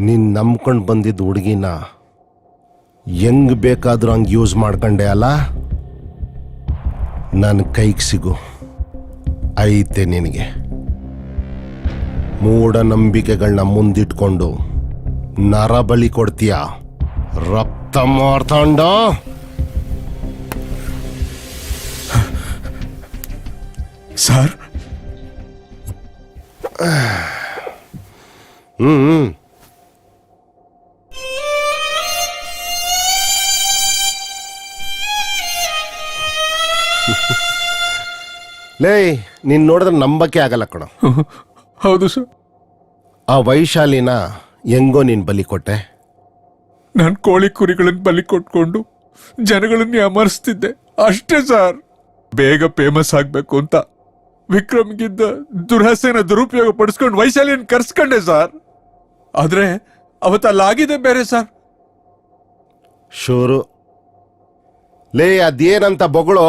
ನೀನ್ ನಂಬ್ಕೊಂಡು ಬಂದಿದ್ದ ಹುಡುಗಿನ ಹೆಂಗ್ ಬೇಕಾದ್ರೂ ಹಂಗೆ ಯೂಸ್ ಮಾಡ್ಕೊಂಡೆ ಅಲ್ಲ, ನನ್ನ ಕೈಗೆ ಸಿಗು ಐತೆ ನಿನಗೆ. ಮೂಢನಂಬಿಕೆಗಳನ್ನ ಮುಂದಿಟ್ಕೊಂಡು ನರಬಲಿ ಕೊಡ್ತೀಯ, ರಕ್ತ ಮಾರ್ತಾಂಡ. ಸರ್ ಲೇ, ನೀನ್ ನೋಡಿದ್ರೆ ನಂಬಕ್ಕೆ ಆಗಲ್ಲ ಕಣ. ಹೌದು ಸರ್. ಆ ವೈಶಾಲಿನ ಹೆಂಗೋ ನೀನ್ ಬಲಿ ಕೊಟ್ಟೆ? ನಾನು ಕೋಳಿ ಕುರಿಗಳನ್ನು ಬಲಿ ಕೊಟ್ಕೊಂಡು ಜನಗಳನ್ನ ಅಮರಿಸ್ತಿದ್ದೆ ಅಷ್ಟೇ ಸರ್. ಬೇಗ ಫೇಮಸ್ ಆಗ್ಬೇಕು ಅಂತ ವಿಕ್ರಮ್ಗಿದ್ದ ದುರಾಸೆನ ದುರುಪಯೋಗ ಪಡಿಸ್ಕೊಂಡು ವೈಶಾಲಿಯನ್ನು ಕರ್ಸ್ಕೊಂಡೆ ಸರ್. ಆದ್ರೆ ಅವತ್ತಲ್ಲಾಗಿದೆ ಬೇರೆ ಸರ್. ಶೂರು ಲೇ, ಅದೇನಂತ ಬೊಗಳು?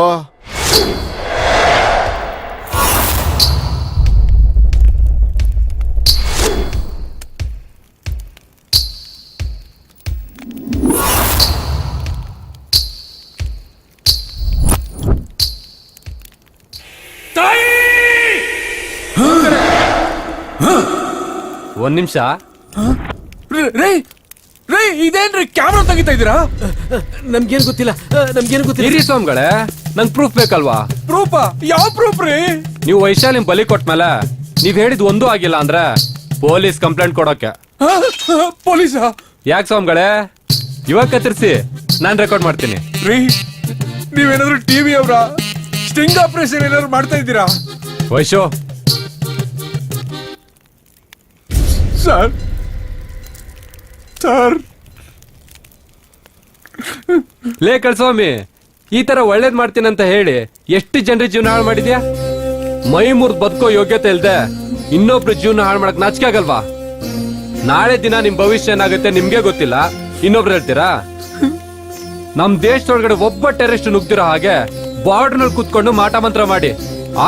ಒಂದ್ ನಿಮಿಷ. ರೇ ಇದೇನ್ರಿ ಕ್ಯಾಮ್ರಾ ತೆಗಿತಾ ಇದೀರಾ? ನಮ್ಗೇನ್ ಗೊತ್ತಿಲ್ಲ. ಇರಿ ಸ್ವಾಮಿಗಳೇ, ನಂಗ್ ಪ್ರೂಫ್ ಬೇಕಲ್ವಾ? ಪ್ರೂಫಾ? ಯಾವ ಪ್ರೂಫ್ ರೀ? ನೀವು ವೈಶಾಲಿನ್ ಬಲಿ ಕೊಟ್ಮೇಲೆ ನೀವ್ ಹೇಳಿದ್ ಒಂದೂ ಆಗಿಲ್ಲ ಅಂದ್ರೆ ಪೊಲೀಸ್ ಕಂಪ್ಲೇಂಟ್ ಕೊಡೋಕೆ. ಪೊಲೀಸಾ? ಯಾಕೆ ಸ್ವಾಮಿಗಳೇ? ಇವಾಗ ಕತ್ತರಿಸಿ ನಾನ್ ರೆಕಾರ್ಡ್ ಮಾಡ್ತೀನಿ. ರೀ ನೀವೇನಾದ್ರು ಟಿವಿ ಅವರ ಸ್ಟಿಂಗ್ ಆಪರೇಷನ್ ಏನಾದ್ರು ಮಾಡ್ತಾ ಇದ್ದೀರಾ? ವೈಶು ಸರ್ ಸರ್ ಲೇ ಕಳ್ಸ್ವಾಮಿ, ಈ ತರ ಒಳ್ಳೇದ್ ಮಾಡ್ತೀನಿ ಅಂತ ಹೇಳಿ ಎಷ್ಟು ಜನರ ಜೀವನ ಹಾಳು ಮಾಡಿದ್ಯಾ? ಮೈ ಮುರ್ದ್ ಬದುಕೋ ಯೋಗ್ಯತೆ ಇಲ್ದೆ ಇನ್ನೊಬ್ರು ಜೀವನ ಹಾಳು ಮಾಡಕ್ ನಾಚಿಕೆ ಆಗಲ್ವಾ? ನಾಳೆ ದಿನ ನಿಮ್ ಭವಿಷ್ಯ ಏನಾಗುತ್ತೆ ನಿಮ್ಗೆ ಗೊತ್ತಿಲ್ಲ, ಇನ್ನೊಬ್ರು ಹೇಳ್ತೀರಾ? ನಮ್ ದೇಶದೊಳಗಡೆ ಒಬ್ಬ ಟೆರರಿಸ್ಟ್ ನುಗ್ದಿರೋ ಹಾಗೆ ಬಾರ್ಡರ್ ನಲ್ಲಿ ಕುತ್ಕೊಂಡು ಮಾಟ ಮಂತ್ರ ಮಾಡಿ,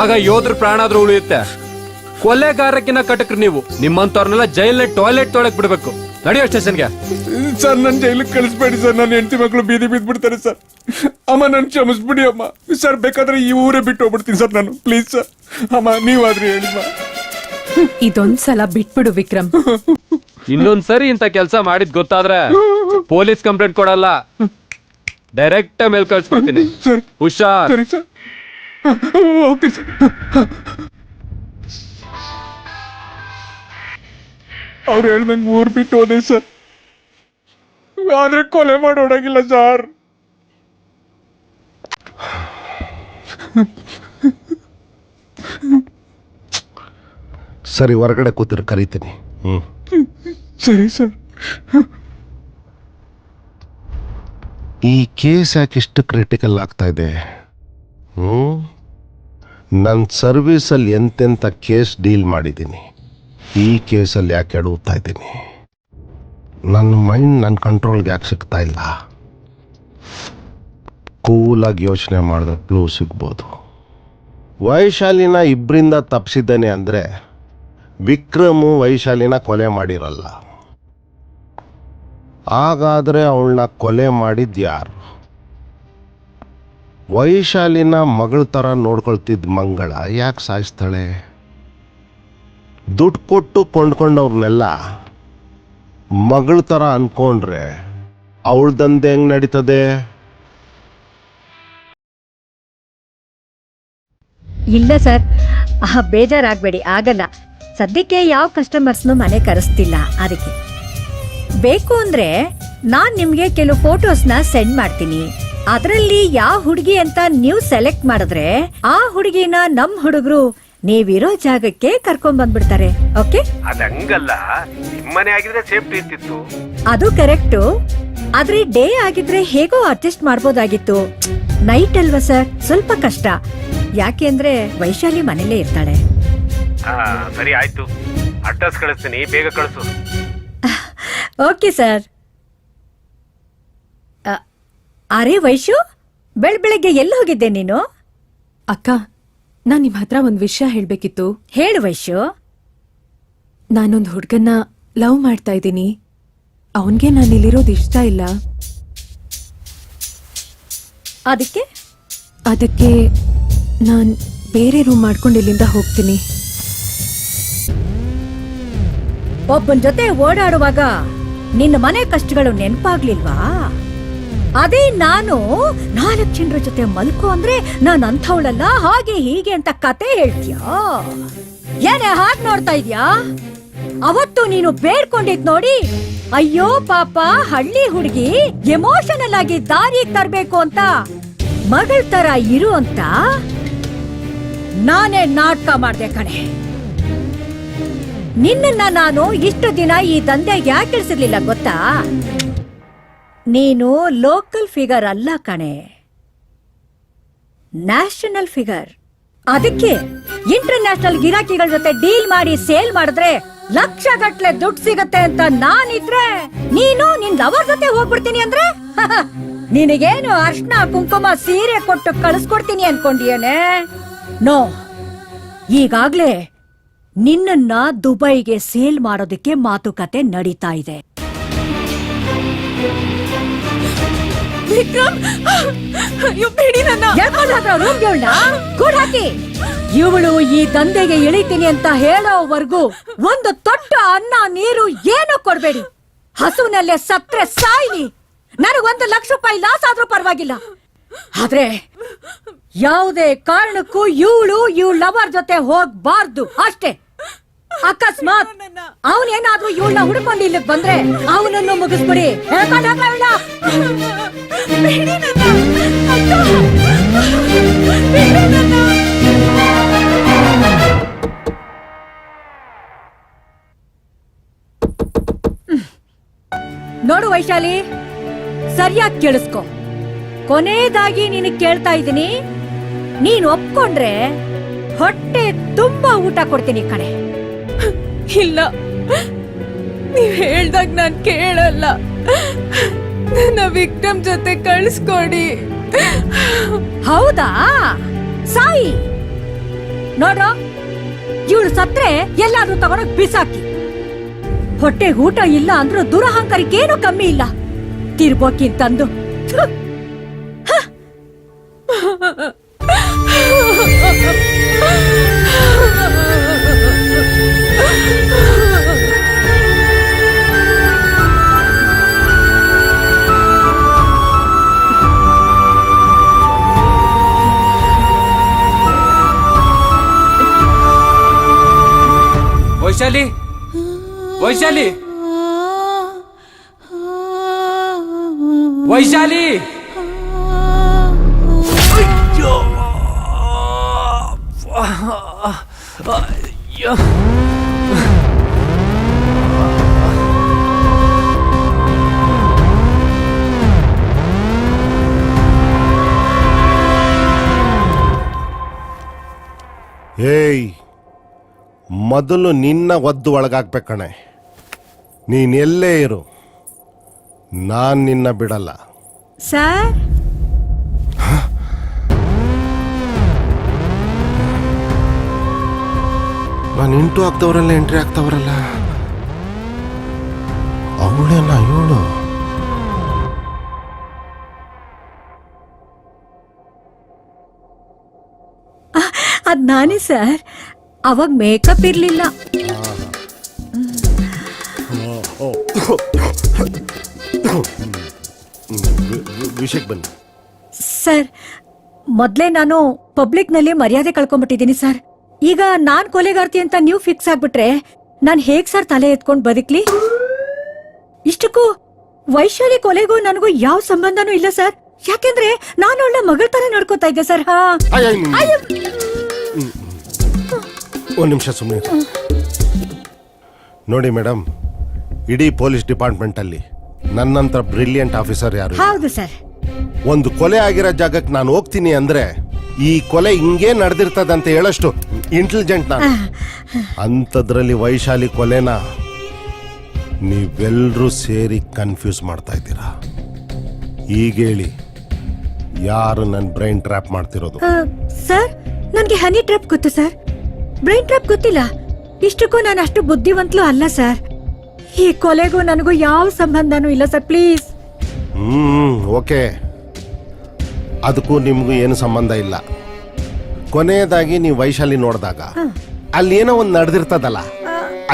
ಆಗ ಯೋಧರ ಪ್ರಾಣ ಆದ್ರೂ ಉಳಿಯುತ್ತೆ. ಕೊಲೆಗಾರಕ್ಕಿನ್ನ ಕಟಕ್ರಿ ನೀವು. ನಿಮ್ಮಂತವ್ರನ್ನೆಲ್ಲ ಜೈಲ್ ಟಾಯ್ಲೆಟ್ ತೊಳಕ್ ಬಿಡ್ಬೇಕು. ನಡೆಯೋ ಸ್ಟೇಷನ್ಗೆ. ಸರ್ ನನ್ ಜೈಲಿಗೆ ಕಳಿಸ್ಬೇಡಿ ಸರ್. ನನ್ನ ಹೆಂಡತಿ ಮಕ್ಕಳು ಬೀದಿ ಬಿದ್ದು ಬಿಡ್ತಾರೆ ಸರ್. ಅಮ್ಮ ನನ್ ಕ್ಷಮಿಸ್ಬಿಡಿ ಅಮ್ಮ. ಸರ್ ಬೇಕಾದ್ರೆ ಈ ಊರೇ ಬಿಟ್ಟು ಹೋಗ್ಬಿಡ್ತೀನಿ ಸರ್ ನಾನು. Please sir. ಅಮ್ಮ ನೀವಾದ್ರೂ ಹೇಳಿಮ್ಮ. ಇದೊಂದ್ಸಲ ಬಿಟ್ಬಿಡು ವಿಕ್ರಮ್. ಇನ್ನೊಂದ್ಸರಿ ಇಂತ ಕೆಲ್ಸ ಮಾಡಿದ್ ಗೊತ್ತಾದ್ರೆ ಪೊಲೀಸ್ ಕಂಪ್ಲೇಂಟ್ ಕೊಡಲ್ಲ, ಡೈರೆಕ್ಟ್ ಮೇಲ್ ಕಳ್ಸ್ಕೊಡ್ತೀನಿ. ಹುಷಾರ್. ಸರಿ ಸರ್, ಹೋಗ್ತೀನಿ ಸರ್. ಅವ್ರು ಹೇಳ್ದಂಗೆ ಊರ್ ಬಿಟ್ಟು ಹೋದೆ ಸರ್. ಆದ್ರೆ ಕೊಲೆ ಮಾಡೋಡಾಗಿಲ್ಲ ಸರ್. ಸರಿ, ಹೊರಗಡೆ ಕೂತಿರು, ಕರಿತೀನಿ. ಸರಿ ಸರ್. ಈ ಕೇಸ್ ಯಾಕೆ ಇಷ್ಟು ಕ್ರಿಟಿಕಲ್ ಆಗ್ತಾ ಇದೆ? ನನ್ನ ಸರ್ವೀಸಲ್ಲಿ ಎಂತೆಂಥ ಕೇಸ್ ಡೀಲ್ ಮಾಡಿದ್ದೀನಿ, ಈ ಕೇಸಲ್ಲಿ ಯಾಕೆ ಎಡುತ್ತಾ ಇದ್ದೀನಿ? ನನ್ನ ಮೈಂಡ್ ನನ್ನ ಕಂಟ್ರೋಲ್ಗೆ ಯಾಕೆ ಸಿಗ್ತಾ ಇಲ್ಲ? ಕೂಲಾಗಿ ಯೋಚನೆ ಮಾಡಿದ್ರೆ ಕ್ಲೂ ಸಿಗ್ಬೋದು. ವೈಶಾಲಿನ ಇಬ್ಬರಿಂದ ತಪ್ಪಿಸಿದ್ದಾನೆ ಅಂದರೆ ವಿಕ್ರಮು ವೈಶಾಲಿನ ಕೊಲೆ ಮಾಡಿರಲ್ಲ. ಹಾಗಾದರೆ ಅವಳನ್ನ ಕೊಲೆ ಮಾಡಿದ್ದು ಯಾರು? ವೈಶಾಲಿನ ಮಗಳ ಥರ ನೋಡ್ಕೊಳ್ತಿದ್ದ ಮಂಗಳ ಯಾಕೆ ಸಾಯಿಸ್ತಾಳೆ? ದುಡ್ಡು ಕೊಟ್ಟು ಕೊಂಡ್ಕೊಂಡವ್ರನ್ನೆಲ್ಲ ಮಗಳ ಥರ ಅನ್ಕೊಂಡ್ರೆ ಅವಳ್ದಂದೆ ಹೆಂಗ್ ನಡೀತದೆ? ಇಲ್ಲ ಸರ್, ಬೇಜಾರಾಗಬೇಡಿ, ಆಗಲ್ಲ. ಸದ್ಯಕ್ಕೆ ಯಾವ ಕಸ್ಟಮರ್ಸ್ನು ಮನೆ ಕರೆಸ್ತಿಲ್ಲ. ಅದಕ್ಕೆ ಬೇಕು ಅಂದ್ರೆ ನಾನ್ ನಿಮ್ಗೆ ಕೆಲವು ಫೋಟೋಸ್ನ ಸೆಂಡ್ ಮಾಡ್ತೀನಿ. ಅದರಲ್ಲಿ ಯಾವ ಹುಡುಗಿ ಅಂತ ನೀವು ಸೆಲೆಕ್ಟ್ ಮಾಡಿದ್ರೆ ಆ ಹುಡುಗಿನ ನಮ್ ಹುಡುಗರು ನೀವಿರೋ ಜಾಗಕ್ಕೆ ಕರ್ಕೊಂಡ್ ಬಂದ್ಬಿಡ್ತಾರೆ. ಓಕೆ? ಅದಂಗಲ್ಲ, ನಿಮ್ಮನೆ ಆಗಿದ್ರೆ ಸೇಫ್ಟಿ ಇರ್ತಿತ್ತು. ಅದು ಕರೆಕ್ಟು. ಆದ್ರೆ ಡೇ ಆಗಿದ್ರೆ ಹೇಗೋ ಅಡ್ಜಸ್ಟ್ ಮಾಡ್ಬೋದಾಗಿತ್ತು. ನೈಟ್ ಅಲ್ವಾ ಸರ್, ಸ್ವಲ್ಪ ಕಷ್ಟ. ಯಾಕೆಂದ್ರೆ ವೈಶಾಲಿ ಮನೇಲೇ ಇರ್ತಾಳೆ. ಸರಿ ಆಯ್ತು, ಅಡ್ರೆಸ್ ಕಳಿಸ್ತೀನಿ, ಬೇಗ ಕಳಿಸು. Okay sir. ಅರೆ ವೈಶು, ಬೆಳಗ್ಗೆ ಎಲ್ಲಿ ಹೋಗಿದ್ದೆ ನೀನು? ಅಕ್ಕ ನಾನ್ ನಿಮ್ ಹತ್ರ ಒಂದ್ ವಿಷಯ ಹೇಳ್ಬೇಕಿತ್ತು. ಹೇಳು ವೈಶ್ಯು. ನಾನೊಂದ್ ಹುಡ್ಗನ್ನ ಲವ್ ಮಾಡ್ತಾ ಇದ್ದೀನಿ. ಅವನ್ಗೆ ನಾನು ಇಲ್ಲಿರೋದು ಇಷ್ಟ ಇಲ್ಲ. ಅದಕ್ಕೆ ನಾನ್ ಬೇರೆ ರೂಮ್ ಮಾಡ್ಕೊಂಡು ಇಲ್ಲಿಂದ ಹೋಗ್ತೀನಿ. ಒಬ್ಬನ ಜೊತೆ ಓಡಾಡುವಾಗ ನಿನ್ನ ಮನೆ ಕಷ್ಟಗಳು ನೆನಪಾಗ್ಲಿಲ್ವಾ? ಅದೇ ನಾನು 4 ಜನರ ಜೊತೆ ಮಲ್ಕೋ ಅಂದ್ರೆ ನಾನು ಅಂಥವಳಲ್ಲ, ಹಾಗೆ ಹೀಗೆ ಅಂತ ಕತೆ ಹೇಳ್ತೀಯಾ? ಏನೇ ಹಾಗೆ ನೋಡ್ತಾ ಇದ್ಯಾ? ಅವತ್ತು ನೀನು ಬೇಡ್ಕೊಂಡಿದ್ ನೋಡಿ, ಅಯ್ಯೋ ಪಾಪ ಹಳ್ಳಿ ಹುಡುಗಿ ಎಮೋಷನಲ್ ಆಗಿ ದಾರಿ ತರ್ಬೇಕು ಅಂತ ಮಗಳ ತರ ಇರು ಅಂತ ನಾನೇ ನಾಟಕ ಮಾಡ್ದೆ ಕಣೆ. ನಿನ್ನ ನಾನು ಇಷ್ಟು ದಿನ ಈ ದಂಧೆಗೆ ಯಾಕೆ ಇಳಿಸಿರ್ಲಿಲ್ಲ ಗೊತ್ತಾ? ನೀನು ಲೋಕಲ್ ಫಿಗರ್ ಅಲ್ಲ ಕಣೆ, ನ್ಯಾಷನಲ್ ಫಿಗರ್. ಅದಕ್ಕೆ ಇಂಟರ್ನ್ಯಾಷನಲ್ ಗಿರಾಕಿಗಳ ಜೊತೆ ಡೀಲ್ ಮಾಡಿ ಸೇಲ್ ಮಾಡಿದ್ರೆ ಲಕ್ಷ ಗಟ್ಲೆ ದುಡ್ಡು ಸಿಗತ್ತೆ ಅಂತ ನಾನಿದ್ರೆ, ನೀನು ನಿನ್ ಲವರ್ ಜೊತೆ ಹೋಗ್ಬಿಡ್ತೀನಿ ಅಂದ್ರೆ ನಿನಗೇನು ಅರ್ಶನ ಕುಂಕುಮ ಸೀರೆ ಕೊಟ್ಟು ಕಳಿಸ್ಕೊಡ್ತೀನಿ ಅನ್ಕೊಂಡಿಯೇನೆ? ನೋ, ಈಗಾಗ್ಲೇ ನಿನ್ನನ್ನ ದುಬೈಗೆ ಸೇಲ್ ಮಾಡೋದಕ್ಕೆ ಮಾತುಕತೆ ನಡೀತಾ ಇದೆ. ಇವಳು ಈ ದಂಧೆಗೆ ಇಳಿತೀನಿ ಅಂತ ಹೇಳೋವರೆಗೂ ಒಂದು ತೊಟ್ಟ ಅನ್ನ ನೀರು ಏನು ಕೊಡ್ಬೇಡಿ. ಹಸುವಿನಲ್ಲೇ ಸತ್ರೆ ಸಾಯ್ಲಿ, ನನಗೊಂದು ಲಕ್ಷ ರೂಪಾಯಿ ಲಾಸ್ ಆದ್ರೂ ಪರವಾಗಿಲ್ಲ. ಆದ್ರೆ ಯಾವುದೇ ಕಾರಣಕ್ಕೂ ಇವಳು ಲವರ್ ಜೊತೆ ಹೋಗ್ಬಾರ್ದು ಅಷ್ಟೇ. ಅಕಸ್ಮಾತ್ ಅವನೇನಾದ್ರೂ ಇವಳನ್ನ ಹುಡ್ಕೊಂಡು ಇಲ್ಲಿಗೆ ಬಂದ್ರೆ ಅವನನ್ನು ಮುಗಿಸ್ಬಿಡಿ. ನೋಡು ವೈಶಾಲಿ, ಸರಿಯಾಗಿ ಕೇಳಿಸ್ಕೊ. ಕೊನೆಯದಾಗಿ ನಿನಗೆ ಕೇಳ್ತಾ ಇದ್ದೀನಿ, ನೀನ್ ಒಪ್ಕೊಂಡ್ರೆ ಹೊಟ್ಟೆ ತುಂಬಾ ಊಟ ಕೊಡ್ತೀನಿ ಕಣೆ. ಇಲ್ಲ, ನೀವ್ ಹೇಳ್ದಾಗ ನಾನ್ ಕೇಳಲ್ಲ. ನನ್ನ ವಿಕ್ರಮ್ ಜೊತೆ ಕಳಿಸ್ಕೊಡಿ. ಹೌದಾ? ಸಾಯಿ ನೋಡ್ರ, ಇವಳು ಸತ್ರೆ ಎಲ್ಲಾದ್ರೂ ತಗೊಂಡೋಗ್ ಬಿಸಾಕಿ. ಹೊಟ್ಟೆಗೆ ಊಟ ಇಲ್ಲ ಅಂದ್ರೂ ದುರಹಂಕಾರಕ್ಕೇನು ಕಮ್ಮಿ ಇಲ್ಲ. ತಿರ್ಬೋಕಿಂತಂದು ವೈಶಾಲಿ, ವೈಶಾಲಿ, ವೈಶಾಲಿ! ಏಯ್, ಮೊದಲು ನಿನ್ನ ಒದ್ದು ಒಳಗಾಕ್ಬೇಕಣೆ. ನೀನೆಲ್ಲೇ ಇರು, ನಾನ್ ನಿನ್ನ ಬಿಡಲ್ಲ. ಸರ್, ನಾನು ಇಂಟು ಆಗ್ತವ್ರಲ್ಲ, ಎಂಟ್ರಿ ಆಗ್ತವ್ರಲ್ಲ. ಅವಳೇನ ಇವಳು? ಅದ್ ನಾನೇ ಸರ್. ಅವಾಗ ಮೇಕಪ್ ಇರ್ಲಿಲ್ಲ. ವಿಷಯಕ್ಕೆ ಬನ್ನಿ ಸರ್. ಮೊದ್ಲೇ ನಾನು ಪಬ್ಲಿಕ್ ನಲ್ಲಿ ಮರ್ಯಾದೆ ಕಳ್ಕೊಂಡ್ಬಿಟ್ಟಿದ್ದೀನಿ ಸರ್. ಈಗ ನಾನ್ ಕೊಲೆಗಾರ್ತಿ ಅಂತ ನೀವು ಫಿಕ್ಸ್ ಆಗ್ಬಿಟ್ರೆ ನಾನ್ ಹೇಗ್ ಸರ್ ತಲೆ ಎತ್ಕೊಂಡ್ ಬದುಕ್ಲಿ? ಇಷ್ಟಕ್ಕೂ ವೈಶಾಲಿ ಕೊಲೆಗೂ ನನಗೂ ಯಾವ ಸಂಬಂಧನೂ ಇಲ್ಲ ಸರ್. ಯಾಕೆಂದ್ರೆ ನಾನು ಅವಳ ಮಗಳ ತರ ನಡ್ಕೋತಾ ಇದ್ದೆ ಸರ್. ಹಾ, ಒಂದು ನಿಮಿಷ ಸುಮ್ಮನೆ ನೋಡಿ ಮೇಡಮ್. ಇಡೀ ಪೊಲೀಸ್ ಡಿಪಾರ್ಟ್ಮೆಂಟ್ ಅಲ್ಲಿ ನನ್ನಂತರ ಬ್ರಿಲಿಯಂಟ್ ಆಫೀಸರ್ ಯಾರು? ಹೌದು ಸರ್. ಒಂದು ಕೊಲೆ ಆಗಿರೋ ಜಾಗಕ್ಕೆ ನಾನು ಹೋಗ್ತೀನಿ ಅಂದ್ರೆ ಈ ಕೊಲೆ ಹಿಂಗೇ ನಡೆದಿರ್ತದಂತ ಹೇಳಷ್ಟು ಇಂಟೆಲಿಜೆಂಟ್ ನಾನು. ಅಂಥದ್ರಲ್ಲಿ ವೈಶಾಲಿ ಕೊಲೆನ ನೀವೆಲ್ಲರೂ ಸೇರಿ ಕನ್ಫ್ಯೂಸ್ ಮಾಡ್ತಾ ಇದ್ದೀರಾ. ಈಗ ಹೇಳಿ, ಯಾರು ನನ್ನ ಬ್ರೈನ್ ಟ್ರ್ಯಾಪ್ ಮಾಡ್ತಿರೋದು? ಸರ್ ನನಗೆ ಹನಿ ಟ್ರ್ಯಾಪ್ ಗೊತ್ತು ಸರ್, ಬ್ರೈನ್ ಟ್ರ್ಯಾಪ್ ಗೊತ್ತಿಲ್ಲ. ಇಷ್ಟಕ್ಕೂ ನಾನು ಅಷ್ಟು ಬುದ್ಧಿವಂತಲೂ ಅಲ್ಲ ಸರ್. ಈ ಕೊಲೆಗೂ ನನಗೂ ಯಾವ ಸಂಬಂಧನೂ ಇಲ್ಲ ಸರ್, ಪ್ಲೀಸ್. ಓಕೆ, ಅದಕ್ಕೂ ನಿಮಗೂ ಏನು ಸಂಬಂಧ ಇಲ್ಲ. ಕೊನೆಯದಾಗಿ ನೀವು ವೈಶಾಲಿ ನೋಡಿದಾಗ ಅಲ್ಲಿ ಏನೋ ಒಂದು ನಡೆದಿರ್ತದಲ್ಲ,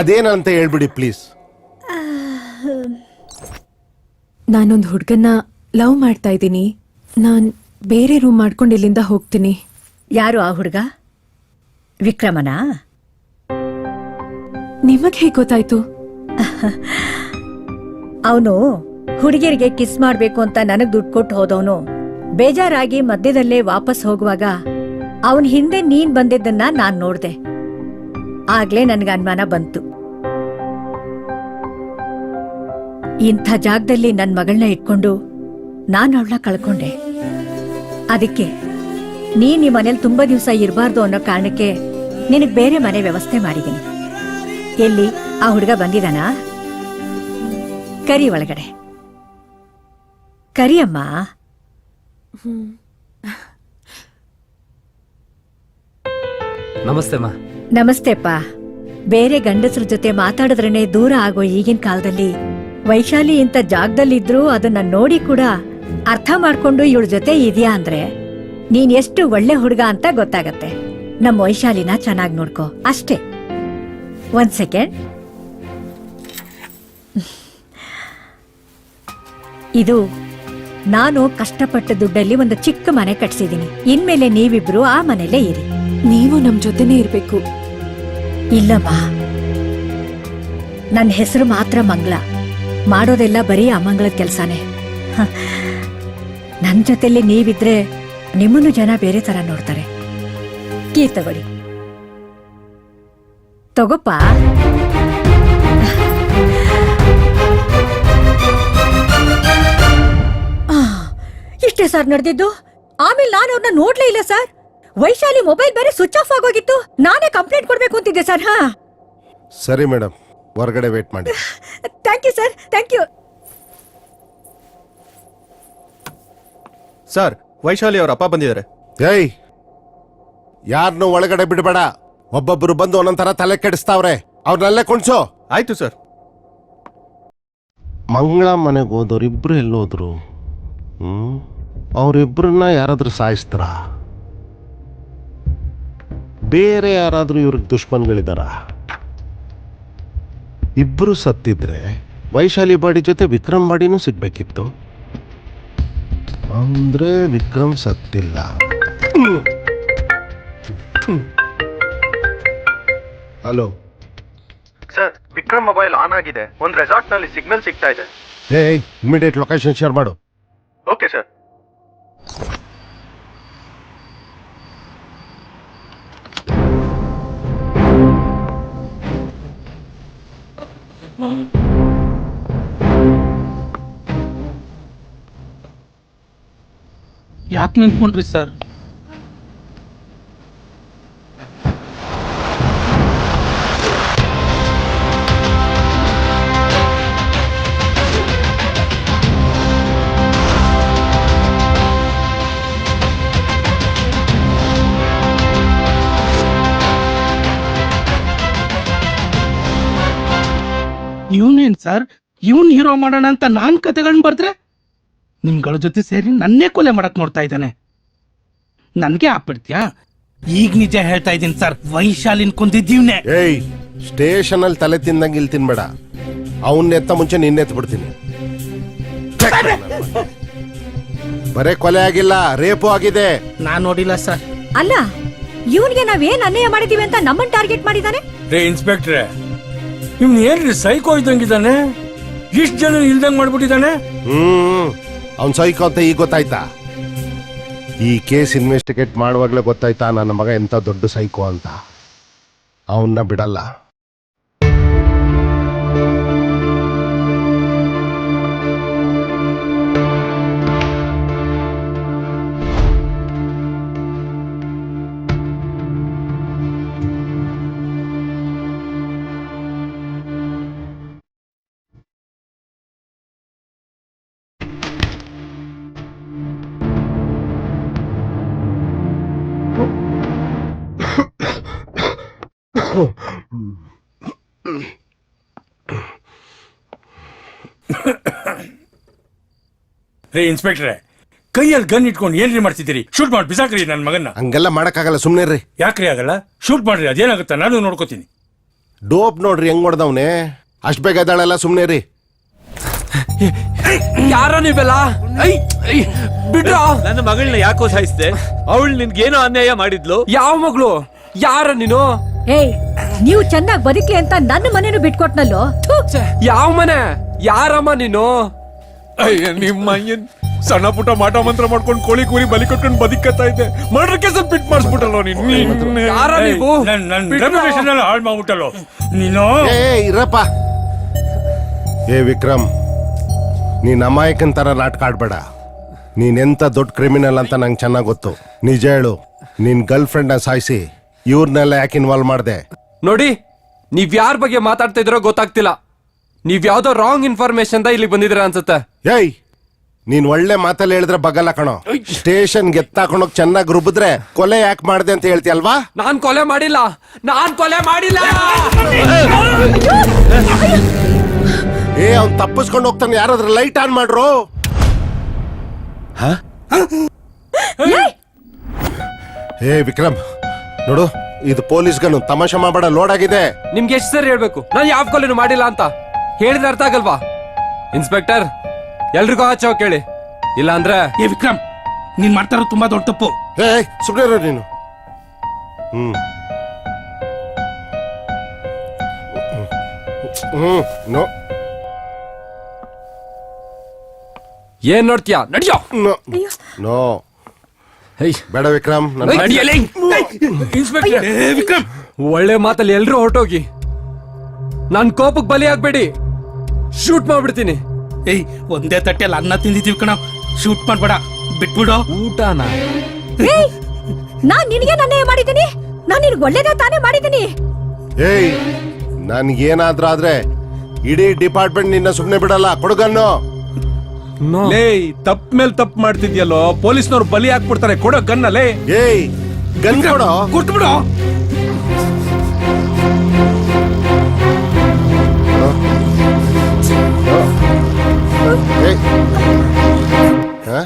ಅದೇನಂತ ಹೇಳ್ಬಿಡಿ ಪ್ಲೀಸ್. ನಾನೊಂದು ಹುಡುಗನ್ನ ಲವ್ ಮಾಡ್ತಾ ಇದ್ದೀನಿ. ನಾನು ಬೇರೆ ರೂಮ್ ಮಾಡ್ಕೊಂಡು ಇಲ್ಲಿಂದ ಹೋಗ್ತೀನಿ. ಯಾರು ಆ ಹುಡುಗ? ವಿಕ್ರಮನಾ? ನಿಮಗೆ ಹೇಗೆ ಗೊತ್ತಾಯ್ತು? ಅವನು ಹುಡುಗಿಯರಿಗೆ ಕಿಸ್ ಮಾಡ್ಬೇಕು ಅಂತ ನನಗ್ ದುಡ್ಡು ಕೊಟ್ಟು ಹೋದವನು ಬೇಜಾರಾಗಿ ಮಧ್ಯದಲ್ಲೇ ವಾಪಸ್ ಹೋಗುವಾಗ ಅವನ್ ಹಿಂದೆ ನೀನ್ ಬಂದಿದ್ದನ್ನ ನಾನ್ ನೋಡ್ದೆ. ಆಗ್ಲೇ ನನ್ಗೆ ಅನುಮಾನ ಬಂತು. ಇಂಥ ಜಾಗದಲ್ಲಿ ನನ್ ಮಗಳನ್ನ ಇಟ್ಕೊಂಡು ನಾನು ಅವಳನ್ನ ಕಳ್ಕೊಂಡೆ. ಅದಕ್ಕೆ ನೀನ್ ಈ ಮನೇಲಿ ತುಂಬಾ ದಿವಸ ಇರಬಾರ್ದು ಅನ್ನೋ ಕಾರಣಕ್ಕೆ ನಿನಗ್ ಬೇರೆ ಮನೆ ವ್ಯವಸ್ಥೆ ಮಾಡಿದೀನಿ. ಎಲ್ಲಿ ಆ ಹುಡುಗ ಬಂದಿದಾನಾ? ಕರಿ ಒಳಗಡೆ ಕರಿಯಮ್ಮ. ನಮಸ್ತೆ ಮಾ. ನಮಸ್ತೆಪ್ಪ. ಬೇರೆ ಗಂಡಸ್ರ ಜೊತೆ ಮಾತಾಡಿದ್ರೇನೆ ದೂರ ಆಗೋ ಈಗಿನ ಕಾಲದಲ್ಲಿ ವೈಶಾಲಿ ಇಂಥ ಜಾಗದಲ್ಲಿದ್ರು ಅದನ್ನ ನೋಡಿ ಕೂಡ ಅರ್ಥ ಮಾಡ್ಕೊಂಡು ಇವಳ ಜೊತೆ ಇದೆಯಾ ಅಂದ್ರೆ ನೀನ್ ಎಷ್ಟು ಒಳ್ಳೆ ಹುಡುಗ ಅಂತ ಗೊತ್ತಾಗತ್ತೆ. ನಮ್ಮ ವೈಶಾಲಿನ ಚೆನ್ನಾಗಿ ನೋಡ್ಕೋ ಅಷ್ಟೇ. ಒಂದ್ ಸೆಕೆಂಡ್. ಇದು ನಾನು ಕಷ್ಟಪಟ್ಟ ದುಡ್ಡಲ್ಲಿ ಒಂದು ಚಿಕ್ಕ ಮನೆ ಕಟ್ಸಿದೀನಿ. ಇನ್ಮೇಲೆ ನೀವಿಬ್ರು ಆ ಮನೇಲೇ ಇರಿ. ನೀವು ನಮ್ ಜೊತೆನೇ ಇರ್ಬೇಕು. ಇಲ್ಲಮ್ಮ, ನನ್ನ ಹೆಸರು ಮಾತ್ರ ಮಂಗಳ, ಮಾಡೋದೆಲ್ಲ ಬರೀ ಅಮಂಗಳದ ಕೆಲ್ಸಾನೇ. ನನ್ ಜೊತೆಲಿ ನೀವಿದ್ರೆ ನಿಮ್ಮನ್ನು ಜನ ಬೇರೆ ತರ ನೋಡ್ತಾರೆ. ಕೀ ತಗೊಳ್ಳಿ. ತಗೋಪ್ಪ. ಇಷ್ಟೇ ಸರ್ ನಡೆದಿದ್ದು. ಆಮೇಲೆ ನಾನು ಅವ್ರನ್ನ ನೋಡ್ಲೇ ಇಲ್ಲ ಸರ್. ವೈಶಾಲಿ ಮೊಬೈಲ್ ಬೇರೆ ಸ್ವಿಚ್ ಆಫ್ ಆಗೋಗಿತ್ತು. ನಾನೇ ಕಂಪ್ಲೇಂಟ್ ಕೊಡ್ಬೇಕು ಅಂತಿದ್ದೆ ಸರ್. ಹಾ ಸರಿ ಮೇಡಮ್, ಹೊರಗಡೆ ವೇಟ್ ಮಾಡಿ. Thank you sir, thank you. Sir, Vaishali ಅವ್ರ ಅಪ್ಪ ಬಂದಿದ್ದಾರೆ. ಏಯ್, ಯಾರನ್ನು ಒಳಗಡೆ ಬಿಡಬೇಡ. ಒಬ್ಬೊಬ್ಬರು ಬಂದು ಒಂದೊಂದರ ತಲೆ ಕೆಡಿಸ್ತಾವ್ರೆ. ಅವ್ರನ್ನಲ್ಲೇ ಕುಣ್ಸು. ಆಯ್ತು ಸರ್. ಮಂಗಳ ಮನೆಗೆ ಹೋದವ್ರಿಬ್ರು ಎಲ್ಲೋದ್ರು? ಅವರಿಬ್ಬರನ್ನ ಯಾರಾದ್ರೂ ಸಾಯಿಸ್ತಾರ? ಬೇರೆ ಯಾರಾದ್ರೂ ಇವ್ರಿಗೆ ದುಶ್ಮನ್ಗಳಿದಾರ? ಇಬ್ರು ಸತ್ತಿದ್ರೆ ವೈಶಾಲಿ ಬಾಡಿ ಜೊತೆ ವಿಕ್ರಮ್ ಬಾಡಿನೂ ಸಿಗ್ಬೇಕಿತ್ತು. ಅಂದ್ರೆ ವಿಕ್ರಮ್ ಸತ್ತಿಲ್ಲ. Hello sir, Vikram mobile on ಆಗಿದೆ. ಒಂದು ರೆಸಾರ್ಟ್ ನಲ್ಲಿ ಸಿಗ್ನಲ್ ಸಿಗ್ತಾ ಇದೆ. ಏಯ್, ಇಮಿಡಿಯೇಟ್ ಲೊಕೇಶನ್ ಶೇರ್ ಮಾಡು. Okay sir. ಯಾಕೆ ನಿಂತ್ಕೊಂಡ್ರಿ ಸರ್? ಇವನೇನ್ ಸರ್, ಇವನ್ ಹೀರೋ ಮಾಡೋಣ ಅಂತ ನಾನ್ ಕತೆಗಳನ್ನ ಬರ್ದ್ರೆ ನಿಮ್ಗಳ ಜೊತೆ ಸೇರಿ ನನ್ನೇ ಕೊಲೆ ಮಾಡಕ್ ನೋಡ್ತಾ ಇದ್ದಾನೆ. ನನ್ಗೆ ಆಪಿಡ್ತೀಯಾ? ಈಗ ನಿಜ ಹೇಳ್ತಾ ಇದ್ದೀನಿ ಸರ್, ವೈಶಾಲಿನ್ ಕೊಂದಿದ್ದೀವ್ನೆ. ಏಯ್, ಸ್ಟೇಷನ್ ಅಲ್ಲಿ ತಲೆ ತಿಂದಂಗೆ ಇಲ್ಲಿ ತಿನ್ಬೇಡ. ಅವನ್ನೆತ್ತ ಮುಂಚೆ ನಿನ್ನೆತ್ ಬಿಡ್ತೀನಿ. ಬರೇ ಕೊಲೆ ಆಗಿಲ್ಲ, ರೇಪು ಆಗಿದೆ. ನಾನ್ ನೋಡಿಲ್ಲ ಸರ್. ಅಲ್ಲ, ಇವನ್ಗೆ ನಾವೇನ್ ಅನ್ಯಾಯ ಮಾಡಿದೀವಿ ಅಂತ ನಮ್ಮನ್ ಟಾರ್ಗೆಟ್ ಮಾಡಿದಾನೆ? ರೇ ಇನ್ಸ್ಪೆಕ್ಟ್ರೆ, ಇವ್ನು ಏನ್ರಿ ಸೈಕೋ ಇದ್ದಂಗಿದ್ದಾನೆ? ಇಷ್ಟು ಜನ ಇಲ್ದಂಗ್ ಮಾಡ್ಬಿಟ್ಟಿದ್ದಾನೆ. ಅವ್ನ್ ಸೈಕೋ ಅಂತ ಈಗ ಗೊತ್ತಾಯ್ತಾ? ಈ ಕೇಸ್ ಇನ್ವೆಸ್ಟಿಗೇಟ್ ಮಾಡುವಾಗ್ಲೇ ಗೊತ್ತಾಯ್ತಾ ನನ್ನ ಮಗ ಎಂತ ದೊಡ್ಡ ಸೈಕೋ ಅಂತ. ಅವನ್ನ ಬಿಡಲ್ಲ. ರೇ ಇನ್ಸ್ಪೆಕ್ಟ್ರೆ, ಕೈಯಲ್ಲಿ ಗನ್ ಇಟ್ಕೊಂಡು ಏನ್ರಿ ಮಾಡ್ತಿದ್ದೀರಿ? ಶೂಟ್ ಮಾಡಿ ಬಿಸಾಕ್ರಿ ನನ್ನ ಮಗನ್ನ. ಹಂಗೆಲ್ಲ ಮಾಡಕ್ಕಾಗಲ್ಲ, ಸುಮ್ನೆ ರೀ. ಯಾಕ್ರಿ ಆಗಲ್ಲ? ಶೂಟ್ ಮಾಡ್ರಿ, ಅದೇನಾಗುತ್ತಾ ನಾನು ನೋಡ್ಕೋತೀನಿ. ಡೋಪ್ ನೋಡ್ರಿ ಹೆಂಗ್ ಹೊಡ್ದವ್ನೆ. ಅಷ್ಟ್ ಬೇಗ ಇದ್ದಾಳೆಲ್ಲ, ಸುಮ್ನೆ ರೀ. ಯಾರ ನೀವೆಲ್ಲ? ಬಿಡ್ರ. ನನ್ನ ಮಗಳನ್ನ ಯಾಕೋ ಸಾಯಿಸ್ದೆ? ಅವಳು ನಿನ್ಗೇನೋ ಅನ್ಯಾಯ ಮಾಡಿದ್ಲು. ಯಾವ ಮಗಳು? ಯಾರ ನೀನು? ಏಯ್, ನೀವು ಚೆನ್ನಾಗಿ ಬದುಕಿ ಅಂತ ನನ್ನ ಮನೇನು ಬಿಟ್ಕೊಟ್ನಲ್ಲೋ. ಥು. ಯಾವ ಮನೆ? ಯಾರಮ್ಮ ನೀನು? ಅಯ್ಯ ನಿಮ್ಮ ಅಯ್ಯನ್ ಸಣ್ಣ ಪುಟ್ಟ ಮಾಟ ಮಂತ್ರ ಮಾಡ್ಕೊಂಡು ಕೋಳಿ ಕೂರಿ ಬಲಿ ಕೊಟ್ಕೊಂಡು ಬದುಕತ್ತಾ ಇದ್ದೆ. ಮರ್ಡರ್ ಕೇಸ್ ಪಿಟ್ ಮಾಡಿಸ್ಬಿಟ್ಟಲ್ಲ ನೀನು. ಯಾರ ನೀವು? ನನ್ನ ರೆಪ್ಯುಟೇಷನ್ ಎಲ್ಲ ಹಾಳು ಮಾಡ್ಬಿಟ್ಟಲ್ಲೋ ನೀನು. ಏ ಇರಪ್ಪ. ಏ ವಿಕ್ರಮ್, ನೀನ್ ಅಮಾಯಕನ್ ತರ ನಾಟಕ ಆಡ್ಬೇಡ. ನೀನೆಂತ ದೊಡ್ಡ ಕ್ರಿಮಿನಲ್ ಅಂತ ನಂಗೆ ಚೆನ್ನಾಗ್ ಗೊತ್ತು. ನಿಜ ಹೇಳು, ನಿನ್ ಗರ್ಲ್ ಫ್ರೆಂಡ್ ಸಾಯಿಸಿ ಇವ್ರನ್ನೆಲ್ಲ ಯಾಕೆ ಇನ್ವಾಲ್ವ್ ಮಾಡ್ದೆ? ನೋಡಿ, ನೀವ್ ಯಾರ ಬಗ್ಗೆ ಮಾತಾಡ್ತಾ ಇದ್ರೋ ಗೊತ್ತಾಗ್ತಿಲ್ಲ. ನೀವ್ ಯಾವ್ದೋ ರಾಂಗ್ ಇನ್ಫಾರ್ಮೇಶನ್ ಇಲ್ಲಿ ಬಂದಿದ್ರ ಅನ್ಸುತ್ತೆ. ಏಯ್, ನೀನ್ ಒಳ್ಳೆ ಮಾತಲ್ಲಿ ಹೇಳಿದ್ರೆ ಬಗಲ್ಲ ಕಣೋ. ಸ್ಟೇಷನ್ ಗೆತ್ತಾಕೊಂಡೋಗ್ ಚೆನ್ನಾಗಿ ರುಬ್ಬಿದ್ರೆ ಕೊಲೆ ಯಾಕೆ ಮಾಡ್ದೆ ಅಂತ ಹೇಳ್ತೀಯಲ್ವಾ? ನಾನ್ ಕೊಲೆ ಮಾಡಿಲ್ಲ. ಏ, ಅವ್ನ್ ತಪ್ಪಿಸ್ಕೊಂಡು ಹೋಗ್ತಾನೆ. ಯಾರಾದ್ರೂ ಲೈಟ್ ಆನ್ ಮಾಡ್ರು. ಏ ವಿಕ್ರಮ್, ನೋಡು, ಇದು ಪೊಲೀಸ್ ಗನ್ನು. ತಮಾಷೆ ಮಾಡಬೇಡ, ಲೋಡ್ ಆಗಿದೆ. ನಿಮ್ಗೆ ಎಷ್ಟು ಸರಿ ಹೇಳ್ಬೇಕು ನಾನು ಯಾವ ಕೊಲೆನೂ ಮಾಡಿಲ್ಲ ಅಂತ? ಹೇಳಿದ್ರೆ ಅರ್ಥ ಆಗಲ್ವಾ? ಇನ್ಸ್ಪೆಕ್ಟರ್, ಎಲ್ರಿಗೂ ಆಚೆ ಹೋಗ್ ಕೇಳಿ, ಇಲ್ಲ ಅಂದ್ರೆ. ಏ ವಿಕ್ರಮ್, ನೀನ್ ಮಾಡ್ತಾ ಇರೋದು ತುಂಬಾ ದೊಡ್ಡ ತಪ್ಪು. ಏ ಸುಮ್ಮನೆ ಇರೋ ನೀನು. ನೋ ಏನ್ ನೋಡ್ತೀಯಾ? ನಡಿಯೋ. ನೋ ನೋ ಬೇಡ ವಿಕ್ರಮ್. ಇನ್ಸ್ಪೆಕ್ಟರ್ ವಿಕ್ರಮ್, ಒಳ್ಳೆ ಮಾತಲ್ಲಿ ಎಲ್ರೂ ಹೊರಟೋಗಿ. ನನ್ ಕೋಪಕ್ಕೆ ಬಲಿ ಆಗ್ಬೇಡಿ, ಶೂಟ್ ಮಾಡ್ಬಿಡ್ತೀನಿ. ಏಯ್, ಒಂದೇ ತಟ್ಟೆಯಲ್ಲಿ ಅನ್ನ ತಿಂದಿದ್ದೀವಿ ಕಣ. ಶೂಟ್ ಮಾಡ್ಬೇಡ, ಬಿಟ್ಬಿಡು. ಊಟನ? ಏಯ್, ನಾನ್ ನಿನಗೆ ನನ್ನೇ ಮಾಡಿದ್ದೀನಿ. ನಾನ್ ನಿನ್ಗೆ ಒಳ್ಳೇದೇ ತಾನೇ ಮಾಡಿದ್ದೀನಿ. ಏಯ್, ನನ್ಗೇನಾದ್ರೂ ಆದ್ರೆ ಇಡೀ ಡಿಪಾರ್ಟ್ಮೆಂಟ್ ನಿನ್ನ ಸುಮ್ನೆ ಬಿಡಲ್ಲ. ಕೊಡುಗನ್ನು. ಲೇ, ತಪ್ಪ ಮೇಲೆ ತಪ್ಪು ಮಾಡ್ತಿದ್ಯಲ್ಲೋ, ಪೊಲೀಸ್ನವ್ರು ಬಲಿ ಹಾಕ್ಬಿಡ್ತಾರೆ. ಕೊಡೋ ಗನ್ನಲ್ಲೇ. ಏಯ್, ಗನ್ ಕೊಡೋ. ಕೊಟ್ಬಿಡು. ಏಯ್. ಹ?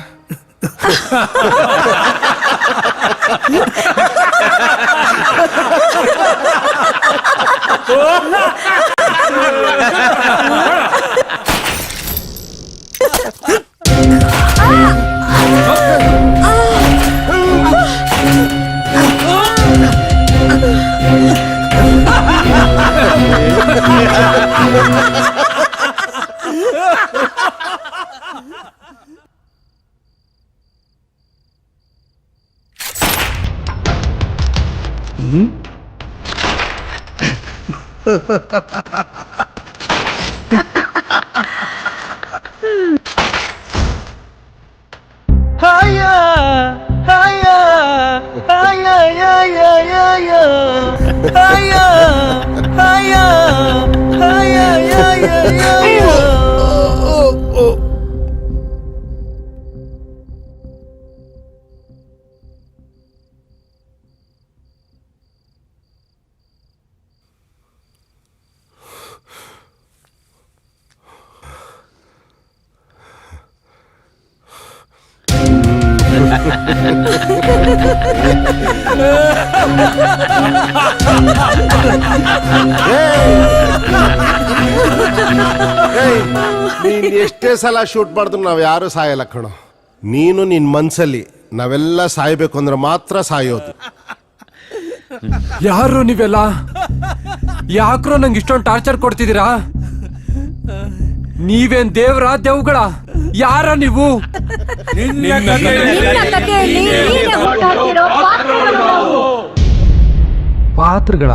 ನೀನ್ ಎಷ್ಟೇ ಸಲ ಶೂಟ್ ಮಾಡಿದ್ರು ನಾವ್ ಯಾರು ಸಾಯಲ್ಲ ಕಣೋ. ನೀನು ನಿನ್ ಮನ್ಸಲ್ಲಿ ನಾವೆಲ್ಲ ಸಾಯ್ಬೇಕು ಅಂದ್ರೆ ಮಾತ್ರ ಸಾಯೋದು. ಯಾರು ನೀವೆಲ್ಲ? ಯಾಕ್ರೋ ನಂಗೆ ಇಷ್ಟೊಂದು ಟಾರ್ಚರ್ ಕೊಡ್ತಿದ್ದೀರಾ? ನೀವೇನ್ ದೇವ್ರ ದೇವ್ಗಳ? ಯಾರ ನೀವು? ನಿನ್ನ ಕಥೆಯಲ್ಲಿ ನೀನೇ ಹುಟ್ಟಾಕಿರೋ ಪಾತ್ರಗಳು ನಾವು. ಪಾತ್ರಗಳ?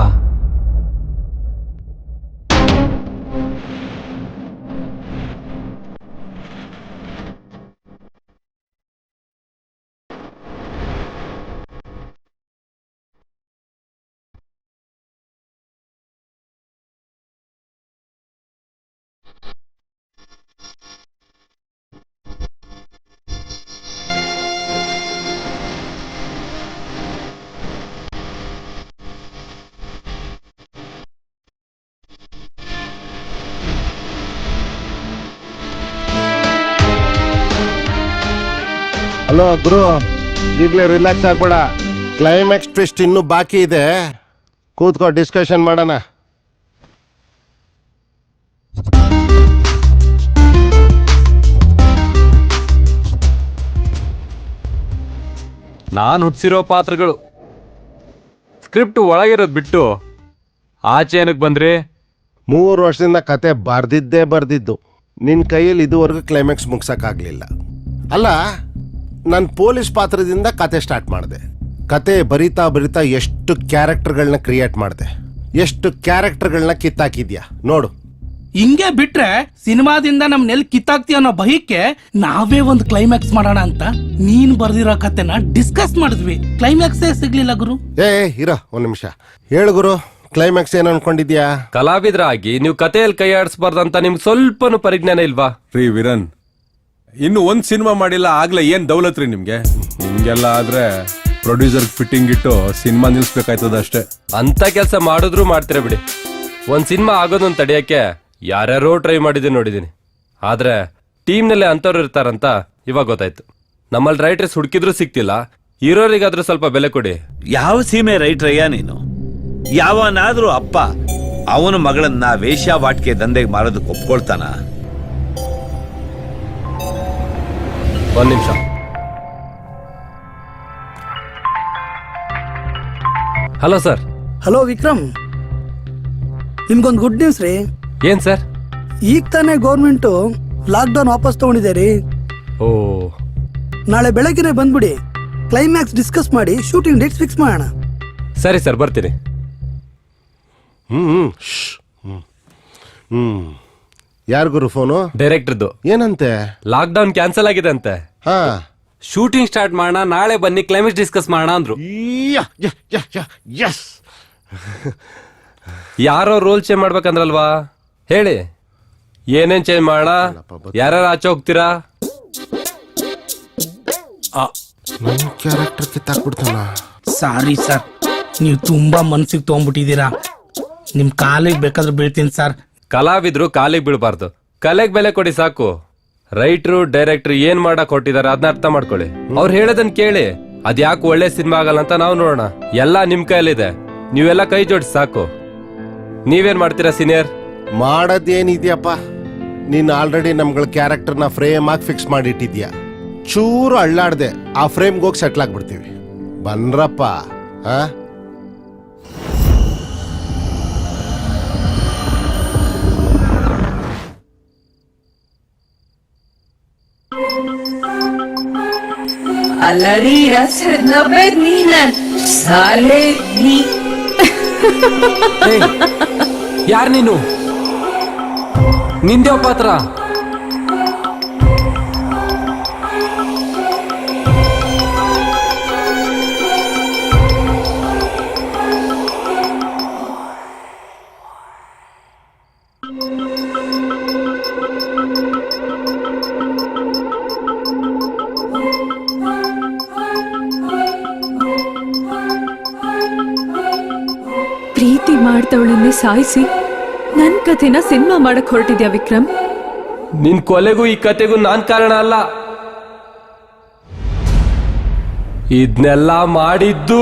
ಹಲೋ ಗುರು, ಈಗಲೇ ರಿಲ್ಯಾಕ್ಸ್ ಆಗ್ಬೇಡ. ಕ್ಲೈಮ್ಯಾಕ್ಸ್ ಟ್ವಿಸ್ಟ್ ಇನ್ನೂ ಬಾಕಿ ಇದೆ, ಕೂತ್ಕೋ ಡಿಸ್ಕಷನ್ ಮಾಡೋಣ. ನಾನು ಹುಟ್ಟಿಸಿರೋ ಪಾತ್ರಗಳು ಸ್ಕ್ರಿಪ್ಟ್ ಒಳಗಿರೋದು ಬಿಟ್ಟು ಆಚೆ ಏನಕ್ಕೆ ಬಂದ್ರಿ? 3 ವರ್ಷದಿಂದ ಕತೆ ಬರ್ದಿದ್ದು ನಿನ್ನ ಕೈಯಲ್ಲಿ ಇದುವರೆಗೂ ಕ್ಲೈಮ್ಯಾಕ್ಸ್ ಮುಗ್ಸೋಕ್ಕಾಗಲಿಲ್ಲ. ಅಲ್ಲ, ನಾನು ಪೊಲೀಸ್ ಪಾತ್ರದಿಂದ ಕತೆ ಸ್ಟಾರ್ಟ್ ಮಾಡಿದೆ. ಕತೆ ಬರಿತಾ ಎಷ್ಟು ಕ್ಯಾರೆಕ್ಟರ್ಗಳನ್ನ ಕ್ರಿಯೇಟ್ ಮಾಡಿದೆ, ಎಷ್ಟು ಕ್ಯಾರೆಕ್ಟರ್ಗಳನ್ನ ಕಿತ್ತಾಕಿದ್ಯಾ ನೋಡು. ಹಿಂಗೆ ಬಿಟ್ರೆ ಸಿನಿಮಾದಿಂದ ನಮ್ನೆಲ್ ಕಿತ್ತಾಕ್ತಿ ಅನ್ನೋ ಭಯಕ್ಕೆ ನಾವೇ ಒಂದು ಕ್ಲೈಮ್ಯಾಕ್ಸ್ ಮಾಡೋಣ ಅಂತ ನೀನ್ ಬರ್ದಿರೋ ಕತೆನ ಡಿಸ್ಕಸ್ ಮಾಡಿದ್ವಿ. ಕ್ಲೈಮ್ಯಾಕ್ಸೇ ಸಿಗ್ಲಿಲ್ಲ ಗುರು. ಇರೋ ಒಂದ್ ನಿಮಿಷ ಹೇಳು ಗುರು, ಕ್ಲೈಮ್ಯಾಕ್ಸ್ ಏನು ಅನ್ಕೊಂಡಿದ್ಯಾ? ಕಲಾವಿದರಾಗಿ ನೀವು ಕಥೆಯಲ್ಲಿ ಕೈ ಆಡಿಸ್ಬಾರ್ದಂತ ನಿಮ್ಗೆ ಸ್ವಲ್ಪನೂ ಪರಿಜ್ಞಾನ ಇಲ್ವಾ? ರೀ ವೀರನ್, ಇನ್ನು ಒಂದ್ ಸಿನಿಮಾ ಮಾಡಿಲ್ಲ ಆಗ್ಲೇ ಏನ್ ದೌಲತ್ ರೀ ನಿಮ್ಗೆ? ಹಿಂಗೆಲ್ಲ ಆದ್ರೆ ಪ್ರೊಡ್ಯೂಸರ್ ಫಿಟ್ಟಿಂಗ್ ಇಟ್ಟು ಸಿನಿಮಾ ನಿಲ್ಸ್ಬೇಕಾಯ್ತದ ಅಷ್ಟೇ. ಅಂತ ಕೆಲಸ ಮಾಡಿದ್ರು ಮಾಡ್ತೀರ ಬಿಡಿ. ಒಂದ್ ಸಿನಿಮಾ ಆಗೋದನ್ನ ತಡೆಯಕ್ಕೆ ಯಾರ್ಯಾರೋ ಟ್ರೈ ಮಾಡಿದ್ದೀನಿ ನೋಡಿದೀನಿ. ಆದ್ರೆ ಟೀಮ್ನಲ್ಲೇ ಅಂಥವ್ರು ಇರ್ತಾರಂತ ಇವಾಗ ಗೊತ್ತಾಯ್ತು. ನಮ್ಮಲ್ಲಿ ರೈಟರ್ಸ್ ಹುಡುಕಿದ್ರು ಸಿಕ್ತಿಲ್ಲ, ಹೀರೋರಿಗಾದ್ರೂ ಸ್ವಲ್ಪ ಬೆಲೆ ಕೊಡಿ. ಯಾವ ಸೀಮೆ ರೈಟ್ರಯ್ಯ ನೀನು? ಯಾವನಾದ್ರೂ ಅಪ್ಪ ಅವನ ಮಗಳನ್ನ ವೇಶ್ಯಾವಾಟಿಕೆ ದಂಧೆಗೆ ಮಾರೋದಕ್ಕೆ ಒಪ್ಕೊಳ್ತಾನ? ಒಂದ್ ನಿಮಿಷ. Hello sir. ಹಲೋ ವಿಕ್ರಮ್, ನಿಮ್ಗೊಂದು ಗುಡ್ ನ್ಯೂಸ್ ರೀ. ಏನ್ ಸರ್? ಈಗ ತಾನೇ ಗೌರ್ಮೆಂಟು ಲಾಕ್ಡೌನ್ ವಾಪಸ್ ತಗೊಂಡಿದೆ ರೀ. ಓ, ನಾಳೆ ಬೆಳಗ್ಗೆನೆ ಬಂದ್ಬಿಡಿ, ಕ್ಲೈಮ್ಯಾಕ್ಸ್ ಡಿಸ್ಕಸ್ ಮಾಡಿ ಶೂಟಿಂಗ್ ಡೇಟ್ಸ್ ಫಿಕ್ಸ್ ಮಾಡೋಣ. ಸರಿ ಸರ್, ಬರ್ತೀನಿ. ಯಾರು ಗುರು ಫೋನು? ಡೈರೆಕ್ಟರ್ದು. ಏನಂತೆ? ಲಾಕ್ಡೌನ್ ಕ್ಯಾನ್ಸಲ್ ಆಗಿದೆ ಅಂತೆ. ಹಾ, ಶೂಟಿಂಗ್ ಸ್ಟಾರ್ಟ್ ಮಾಡೋಣ, ನಾಳೆ ಬನ್ನಿ ಕ್ಲೈಮ್ಯಾಕ್ಸ್ ಡಿಸ್ಕಸ್ ಮಾಡೋಣ ಅಂದ್ರು. ಎಸ್. ಯಾರೋ ರೋಲ್ ಚೇಂಜ್ ಮಾಡ್ಬೇಕಂದ್ರಲ್ವಾ? ಹೇಳಿ, ಏನೇನ್ ಚೇಂಜ್ ಮಾಡೋಣ? ಯಾರ್ಯಾರು ಆಚೆ ಹೋಗ್ತೀರಾ? ನನ್ನ ಕ್ಯಾರೆಕ್ಟರ್ ಕಿತ್ತಾಕ್ಬಿಡ್ತಾನ. ಸಾರಿ ಸರ್, ನೀವು ತುಂಬಾ ಮನ್ಸಿಗೆ ತಗೊಂಡ್ಬಿಟ್ಟಿದ್ದೀರಾ. ನಿಮ್ ಕಾಲಿಗೆ ಬೇಕಾದ್ರೆ ಬೀಳ್ತೀನಿ ಸರ್. ಕಲಾವಿದ್ರು ಕಾಲಿಗೆ ಬೀಳ್ಬಾರ್ದು, ಕಲೆಗೆ ಬೆಲೆ ಕೊಡಿ ಸಾಕು. ರೈಟ್ರು ಡೈರೆಕ್ಟರ್ ಏನ್ ಮಾಡಕ್ ಹೊಟ್ಟಿದಾರೆ ಅದನ್ನ ಅರ್ಥ ಮಾಡ್ಕೊಳ್ಳಿ. ಅವ್ರು ಹೇಳೋದನ್ನ ಕೇಳಿ, ಅದ್ಯಾಕೆ ಒಳ್ಳೆ ಸಿನಿಮಾ ಆಗಲ್ಲ ಅಂತ ನಾವು ನೋಡೋಣ. ಎಲ್ಲ ನಿಮ್ ಕೈಯಲ್ಲಿದೆ, ನೀವೆಲ್ಲ ಕೈ ಜೋಡಿಸಿ ಸಾಕು. ನೀವೇನ್ ಮಾಡ್ತೀರಾ ಸೀನಿಯರ್? ಮಾಡೋದೇನಿದ್ಯಪ್ಪ, ನೀನ್ ಆಲ್ರೆಡಿ ನಮ್ಗಳ ಕ್ಯಾರೆಕ್ಟರ್ನ ಫ್ರೇಮ್ ಆಗಿ ಫಿಕ್ಸ್ ಮಾಡಿಟ್ಟಿದ್ಯಾ. ಚೂರು ಅಳ್ಳಾಡ್ದೆ ಆ ಫ್ರೇಮ್ಗೆ ಹೋಗಿ ಸೆಟ್ಲ್ ಆಗ್ಬಿಡ್ತೀವಿ. ಬನ್ರಪ್ಪ. ಹಾ, ಯಾರ್ ನೀನು? ನಿಂದೇವ ಪಾತ್ರ? ಪ್ರೀತಿ ಮಾಡ್ದವಳನ್ನೇ ಸಾಯಿಸಿ ನನ್ ಕಥೆನ ಸಿನಿಮಾ ಮಾಡಕ್ ಹೊರಟಿದ್ಯಾ ವಿಕ್ರಮ್? ನಿನ್ ಕೊಲೆಗೂ ಈ ಕತೆಗೂ ನಾನ್ ಕಾರಣ ಅಲ್ಲ. ಇದನ್ನೆಲ್ಲ ಮಾಡಿದ್ದು